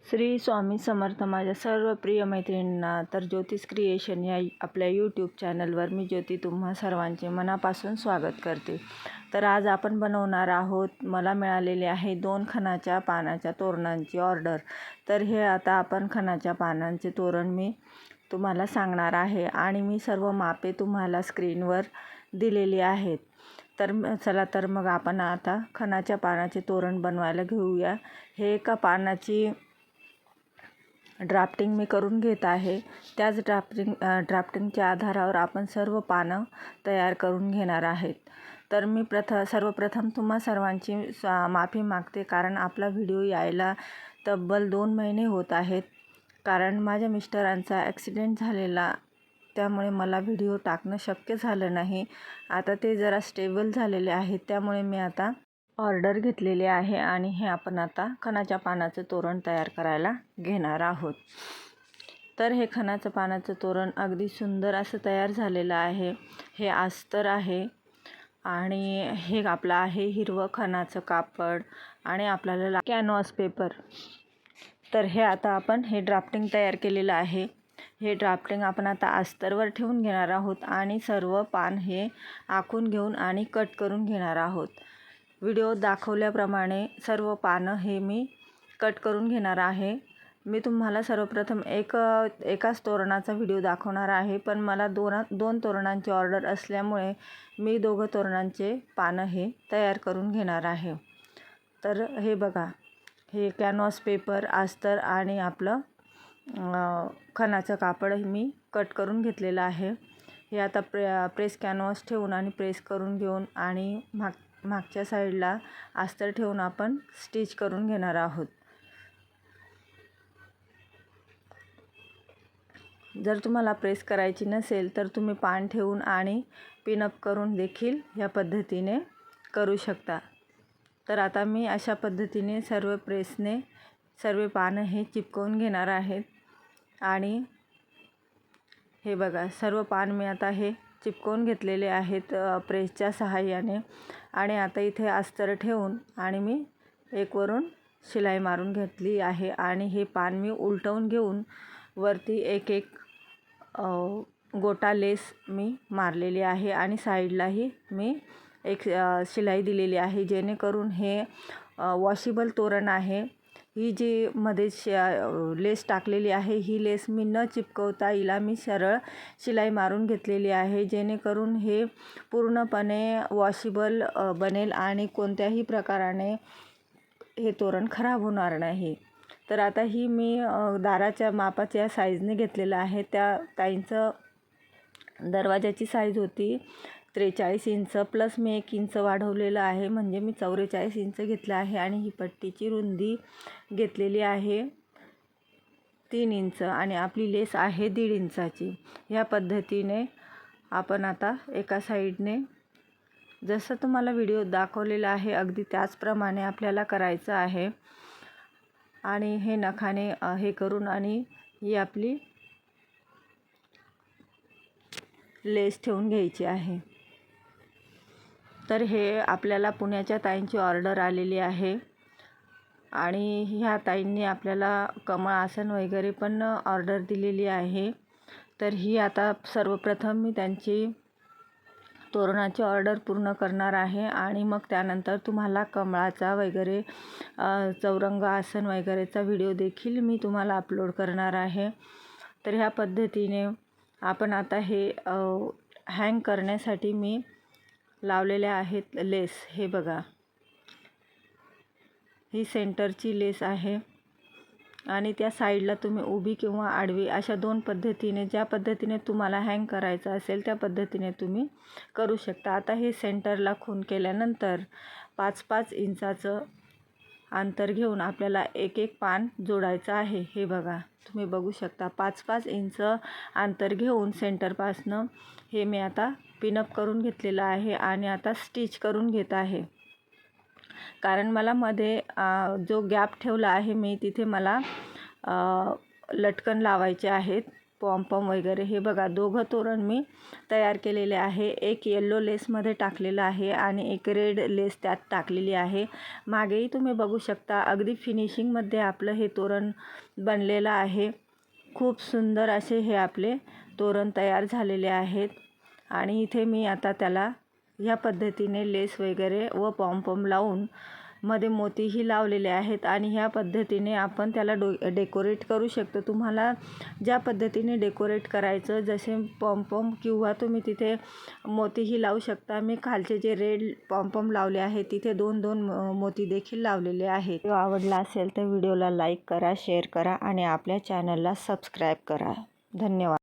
श्री स्वामी समर्थ माझ्या सर्व प्रिय मैत्रिणींना. तर ज्योतिष क्रिएशन या आपल्या यूट्यूब चॅनलवर मी ज्योती तुम्हा सर्वांचे मनापासून स्वागत करते. तर आज आपण बनवणार आहोत, मला मिळालेले आहे 2 खणाच्या पानाच्या तोरणांची ऑर्डर. तर हे आता आपण खणाच्या पानांचे तोरण मी तुम्हाला सांगणार आहे आणि मी सर्व मापे तुम्हाला स्क्रीनवर दिलेली आहेत. तर चला तर मग आपण आता खणाच्या पानाचे तोरण बनवायला घेऊया. हे एका पानाची ड्राफ्टिंग मी करून घेत आहे. त्याच ड्राफ्टिंगच्या आधारावर आपण सर्व पानं तयार करून घेणार आहेत. तर मी सर्वप्रथम तुम्हा सर्वांची माफी मागते, कारण आपला व्हिडिओ यायला तब्बल 2 महिने होत आहेत. कारण माझ्या मिस्टरांचा ॲक्सिडेंट झालेला, त्यामुळे मला व्हिडिओ टाकणं शक्य झालं नाही. आता ते जरा स्टेबल झालेले आहेत, त्यामुळे मी आता ऑर्डर घेतलेली आहे आणि हे आपण आता खणाच्या पानाचं तोरण तयार करायला घेणार आहोत. तर हे खणाचं पानाचं तोरण अगदी सुंदर असं तयार झालेलं आहे. हे अस्तर आहे आणि हे आपलं आहे हिरवं खणाचं कापड आणि आपल्याला कॅनव्हास पेपर. तर हे आता आपण हे ड्राफ्टिंग तयार केलेलं आहे. हे ड्राफ्टिंग आपण आता अस्तरवर ठेवून घेणार आहोत आणि सर्व पान हे आखून घेऊन आणि कट करून घेणार आहोत. व्हिडिओ दाखवल्याप्रमाणे सर्व पानं हे मी कट करून घेणार आहे. मी तुम्हाला सर्वप्रथम एकाच तोरणाचा व्हिडिओ दाखवणार आहे, पण मला दोन तोरणांची ऑर्डर असल्यामुळे मी 2 तोरणांचे पानं हे तयार करून घेणार आहे. तर हे बघा, हे कॅनव्हास पेपर, अस्तर आणि आपलं खणाचं कापड मी कट करून घेतलेलं आहे. हे आता प्रेस कॅनव्हास ठेवून आणि प्रेस करून घेऊन आणि मागच्या साईडला अस्तर ठेवून आपण स्टिच करून घेणार आहोत. जर तुम्हाला प्रेस करायची नसेल तर तुम्ही पान ठेवून आणि पिनअप करून देखील या पद्धतीने करू शकता. तर आता मी अशा पद्धतीने सर्व प्रेसने सर्व पानं हे चिपकवून घेणार आहेत. आणि हे बघा, सर्व पान मी आता हे चिपकवून घेतलेले आहेत प्रेसच्या सहाय्याने. आणि आता इथे अस्तर ठेवून आणि मी वरून शिलाई मारून घेतली आहे आणि हे पान मी उलटवून घेऊन वरती एक गोटा लेस मी मारलेली आहे आणि साईडलाही मी एक शिलाई दिलेली आहे, जेणेकरून हे वॉशेबल तोरण आहे. ही जी मध्ये लेस टाकलेली आहे, ही लेस मी न चिपकवता हिला मी सरळ शिलाई मारून घेतलेली आहे, जेणेकरून हे पूर्णपणे वॉशेबल बनेल आणि कोणत्याही प्रकाराने हे तोरण खराब होणार नाही. तर आता ही मी दाराच्या मापाच्या साईजने घेतलेलं आहे. त्या ताईंचं दरवाजाची साईज होती 43 इंच, प्लस मी 1 इंच वाढवलेलं आहे, म्हणजे मी 44 इंच घेतलं आहे. आणि ही पट्टीची रुंदी घेतलेली आहे 3 इंच आणि आपली लेस आहे 1.5 इंचाची. ह्या पद्धतीने आपण आता एका साईडने जसं तुम्हाला व्हिडिओ दाखवलेला आहे अगदी त्याचप्रमाणे आपल्याला करायचं आहे. आणि हे नखाने हे करून आणि ही आपली लेस ठेवून घ्यायची आहे. तर हे आपल्याला पुण्याच्या ताईंची ऑर्डर आलेली आहे आणि ह्या ताईंनी आपल्याला कमळ आसन वगैरे पण ऑर्डर दिलेली आहे. तर ही आता सर्वप्रथम मी त्यांची तोरणाची ऑर्डर पूर्ण करणार आहे आणि मग त्यानंतर तुम्हाला कमळाचा वगैरे चौरंग आसन वगैरेचा व्हिडिओ देखील मी तुम्हाला अपलोड करणार आहे. तर ह्या पद्धतीने आपण आता हे हँग करण्यासाठी मी लावलेल्या आहेत लेस. हे बघा, ही सेंटरची लेस आहे आणि त्या साईडला तुम्ही उभी किंवा आडवी अशा 2 पद्धतीने, ज्या पद्धतीने तुम्हाला हँग करायचं असेल त्या पद्धतीने तुम्ही करू शकता. आता हे सेंटरला खून केल्यानंतर 5-5 इंचाचं अंतर घेऊन आपल्याला एक पान जोडायचं आहे. हे बघा, तुम्ही बघू शकता 5-5 इंच अंतर घेऊन सेंटरपासनं हे मी आता पिनअप करून घेतलेलं आहे आणि आता स्टिच करून घेत आहे. कारण मला मध्ये जो गॅप ठेवला आहे मी, तिथे मला लटकन लावायचे आहेत. पॉम्पॉम वगैरे हे बघा दोघं तोरण मी तयार केलेले आहे. एक येलो लेसमध्ये टाकलेलं आहे आणि एक रेड लेस त्यात टाकलेली आहे. मागेही तुम्ही बघू शकता अगदी फिनिशिंगमध्ये आपलं हे तोरण बनलेलं आहे. खूप सुंदर असे हे आपले तोरण तयार झालेले आहेत. आणि इथे मी आता त्याला ह्या पद्धतीने लेस वगैरे व पॉम्पॉम लावून मध्ये मोतीही लावलेले आहेत आणि ह्या पद्धतीने आपण त्याला डेकोरेट करू शकतो. तुम्हाला ज्या पद्धतीने डेकोरेट करायचं, जसे पॉम्पॉम किंवा तुम्ही तिथे मोतीही लावू शकता. मी खालचे जे रेड पॉम्पॉम लावले आहे तिथे 2-2 मोती देखील लावलेले आहेत. व्हिडिओ आवडला असेल तर व्हिडिओला लाईक करा, शेअर करा आणि आपल्या चॅनलला सबस्क्राईब करा. धन्यवाद.